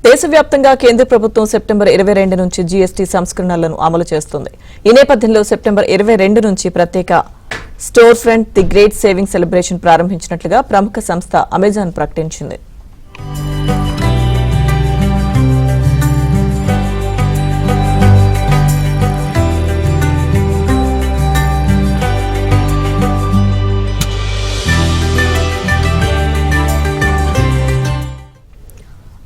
దేశవ్యాప్తంగా కేంద్ర ప్రభుత్వం సెప్టెంబర్ 22 నుంచి జీఎస్టీ సంస్కరణలను అమలు చేస్తుంది. ఈ నేపథ్యంలో సెప్టెంబర్ 22 నుంచి ప్రత్యేక store front the great saving celebration ప్రారంభించినట్లుగా ప్రముఖ సంస్థ అమెజాన్ ప్రకటించింది.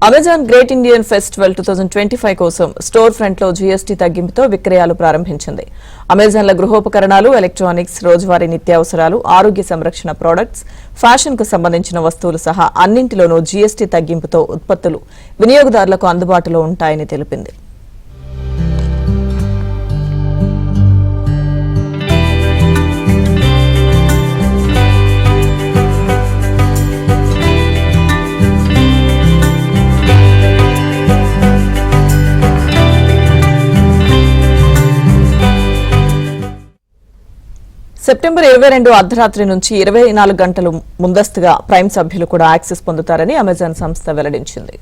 అమెజాన్ గ్రేట్ ఇండియన్ ఫెస్టివల్ 2025 కోసం స్టోర్ ఫ్రంట్ లో జీఎస్టీ తగ్గింపుతో విక్రయాలు ప్రారంభించింది. అమెజాన్ల గృహోపకరణాలు, ఎలక్ట్రానిక్స్, రోజువారీ నిత్యావసరాలు, ఆరోగ్య సంరక్షణ ప్రొడక్ట్స్, ఫ్యాషన్ కు సంబంధించిన వస్తువులు సహా అన్నింటిలోనూ జీఎస్టీ తగ్గింపుతో ఉత్పత్తులు వినియోగదారులకు అందుబాటులో ఉంటాయని తెలిపింది. సెప్టెంబర్ 22 అర్ధరాత్రి నుంచి 24 గంటలు ముందస్తుగా ప్రైమ్ సభ్యులు కూడా యాక్సెస్ పొందుతారని అమెజాన్ సంస్థ వెల్లడించింది.